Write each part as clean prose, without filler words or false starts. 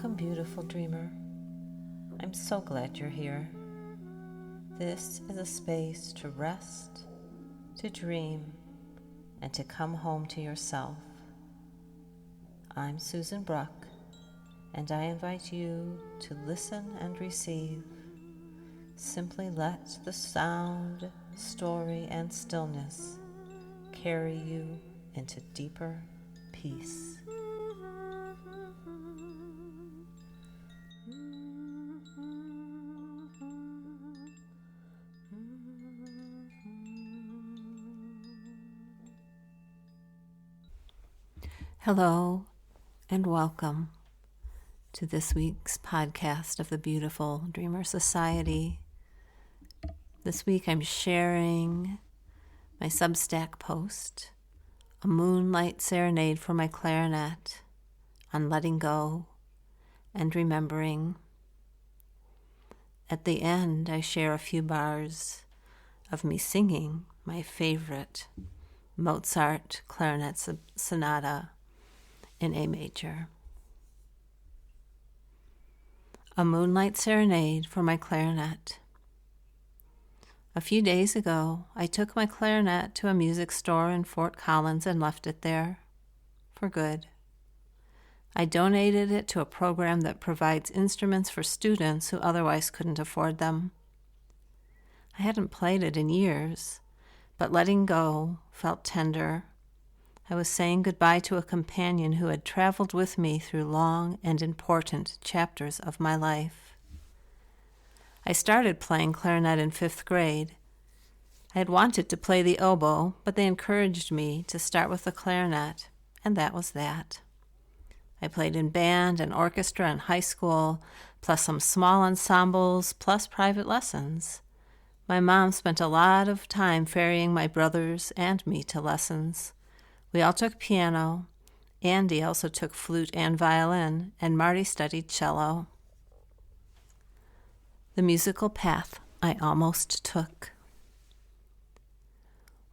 Welcome, beautiful dreamer. I'm so glad you're here. This is a space to rest, to dream, and to come home to yourself. I'm Susan Bruck, and I invite you to listen and receive. Simply let the sound, story, and stillness carry you into deeper peace. Hello and welcome to this week's podcast of the Beautiful Dreamer Society. This week I'm sharing my Substack post, a Moonlight Serenade for my clarinet on letting go and remembering. At the end, I share a few bars of me singing my favorite Mozart clarinet sonata in A major. A Moonlight Serenade for my clarinet. A few days ago, I took my clarinet to a music store in Fort Collins and left it there for good. I donated it to a program that provides instruments for students who otherwise couldn't afford them. I hadn't played it in years, but letting go felt tender. I was saying goodbye to a companion who had traveled with me through long and important chapters of my life. I started playing clarinet in 5th grade. I had wanted to play the oboe, but they encouraged me to start with the clarinet, and that was that. I played in band and orchestra in high school, plus some small ensembles, plus private lessons. My mom spent a lot of time ferrying my brothers and me to lessons. We all took piano. Andy also took flute and violin, and Marty studied cello. The musical path I almost took.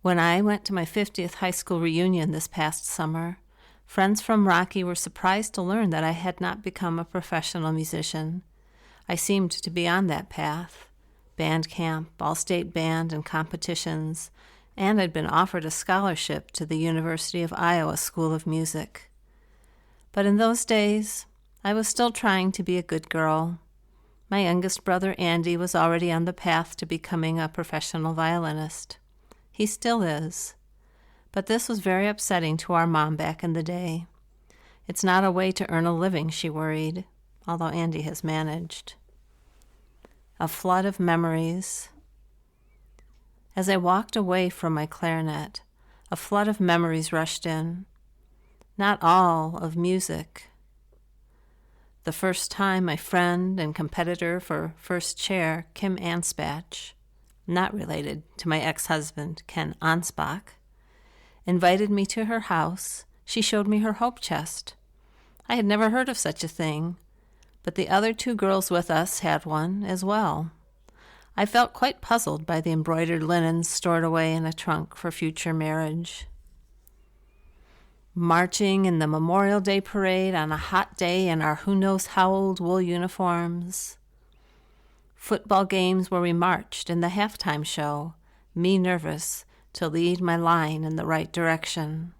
When I went to my 50th high school reunion this past summer, friends from Rocky were surprised to learn that I had not become a professional musician. I seemed to be on that path. Band camp, all-state band, and competitions, and I'd been offered a scholarship to the University of Iowa School of Music. But in those days, I was still trying to be a good girl. My youngest brother, Andy, was already on the path to becoming a professional violinist. He still is. But this was very upsetting to our mom back in the day. It's not a way to earn a living, she worried, although Andy has managed. A flood of memories. As I walked away from my clarinet, a flood of memories rushed in. Not all of music. The first time my friend and competitor for first chair, Kim Anspach, not related to my ex-husband, Ken Ansbach, invited me to her house. She showed me her hope chest. I had never heard of such a thing, but the other 2 girls with us had one as well. I felt quite puzzled by the embroidered linens stored away in a trunk for future marriage. Marching in the Memorial Day parade on a hot day in our who-knows-how-old wool uniforms. Football games where we marched in the halftime show, me nervous to lead my line in the right direction.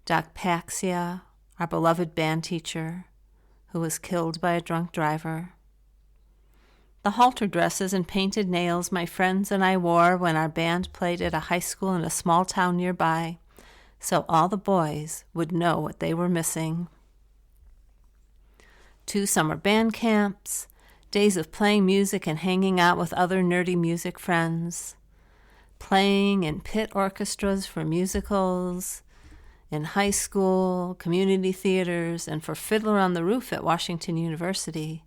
Doc Paxia, our beloved band teacher, who was killed by a drunk driver. The halter dresses and painted nails my friends and I wore when our band played at a high school in a small town nearby, so all the boys would know what they were missing. 2 summer band camps, days of playing music and hanging out with other nerdy music friends, playing in pit orchestras for musicals, in high school, community theaters, and for Fiddler on the Roof at Washington University,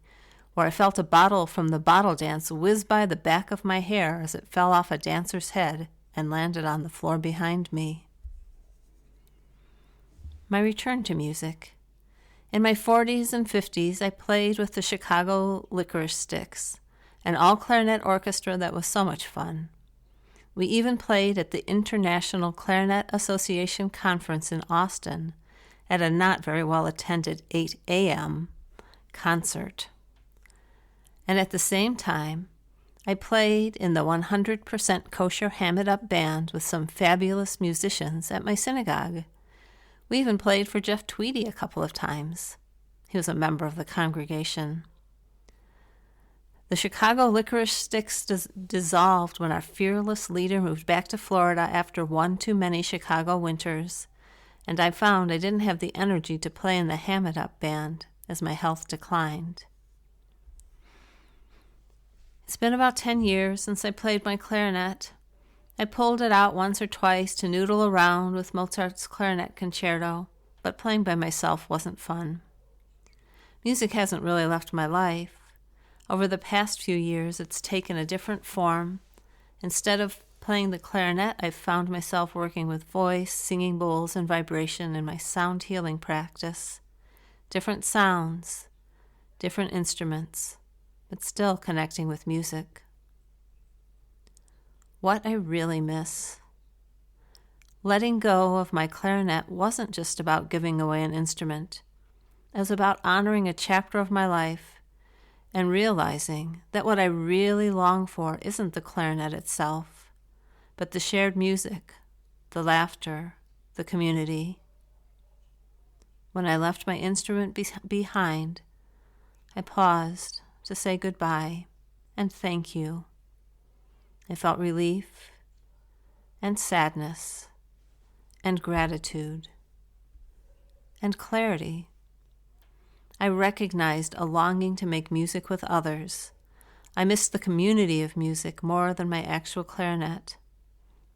where I felt a bottle from the bottle dance whiz by the back of my hair as it fell off a dancer's head and landed on the floor behind me. My return to music. In my 40s and 50s, I played with the Chicago Licorice Sticks, an all-clarinet orchestra that was so much fun. We even played at the International Clarinet Association Conference in Austin at a not very well-attended 8 a.m., concert. And at the same time, I played in the 100% kosher Hamid-Up band with some fabulous musicians at my synagogue. We even played for Jeff Tweedy a couple of times. He was a member of the congregation. The Chicago licorice sticks dissolved when our fearless leader moved back to Florida after one too many Chicago winters, and I found I didn't have the energy to play in the Hamid-Up band as my health declined. It's been about 10 years since I played my clarinet. I pulled it out once or twice to noodle around with Mozart's Clarinet Concerto, but playing by myself wasn't fun. Music hasn't really left my life. Over the past few years, it's taken a different form. Instead of playing the clarinet, I've found myself working with voice, singing bowls, and vibration in my sound healing practice. Different sounds, different instruments, but still connecting with music. What I really miss. Letting go of my clarinet wasn't just about giving away an instrument. It was about honoring a chapter of my life and realizing that what I really long for isn't the clarinet itself, but the shared music, the laughter, the community. When I left my instrument behind, I paused to say goodbye and thank you. I felt relief and sadness and gratitude and clarity. I recognized a longing to make music with others. I missed the community of music more than my actual clarinet.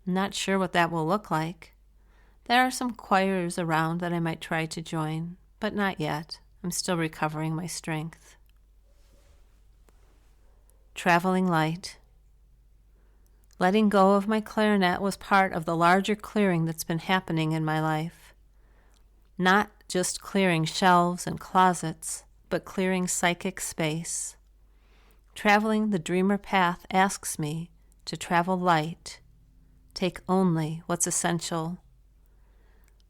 I'm not sure what that will look like. There are some choirs around that I might try to join, but not yet. I'm still recovering my strength. Traveling light. Letting go of my clarinet was part of the larger clearing that's been happening in my life. Not just clearing shelves and closets, but clearing psychic space. Traveling the dreamer path asks me to travel light, take only what's essential,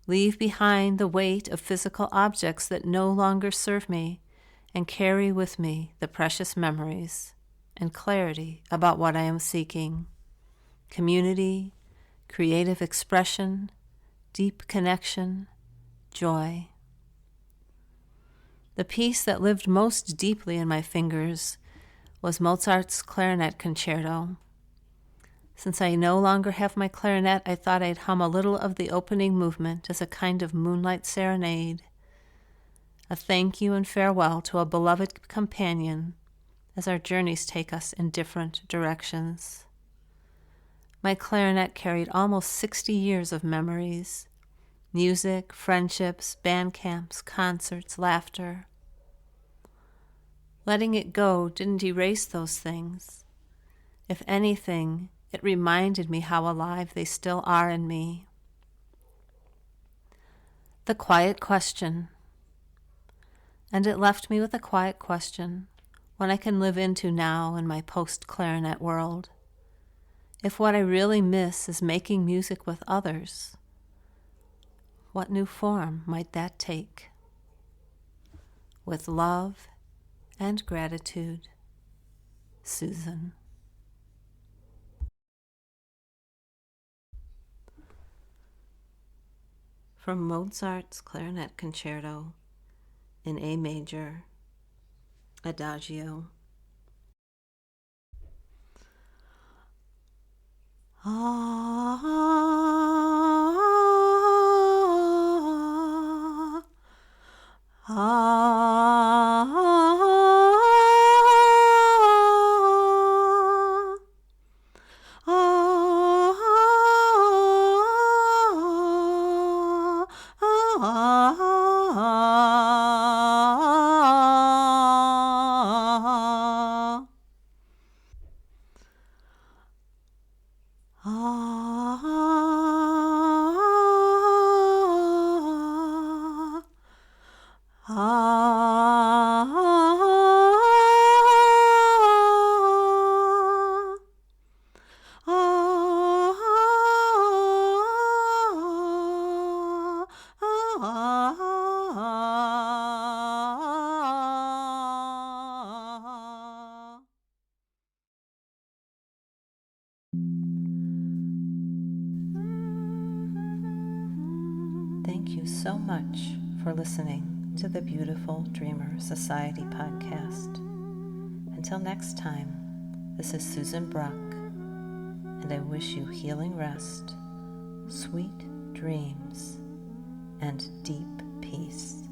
leave behind the weight of physical objects that no longer serve me, and carry with me the precious memories and clarity about what I am seeking. Community, creative expression, deep connection, joy. The piece that lived most deeply in my fingers was Mozart's Clarinet Concerto. Since I no longer have my clarinet, I thought I'd hum a little of the opening movement as a kind of Moonlight Serenade, a thank you and farewell to a beloved companion as our journeys take us in different directions. My clarinet carried almost 60 years of memories. Music, friendships, band camps, concerts, laughter. Letting it go didn't erase those things. If anything, it reminded me how alive they still are in me. The quiet question. And it left me with a quiet question, one I can live into now in my post-clarinet world. If what I really miss is making music with others, what new form might that take? With love and gratitude, Susan. From Mozart's Clarinet Concerto in A major, Adagio. Thank you so much for listening to the Beautiful Dreamer Society podcast. Until next time, this is Susan Bruck, and I wish you healing rest, sweet dreams, and deep peace.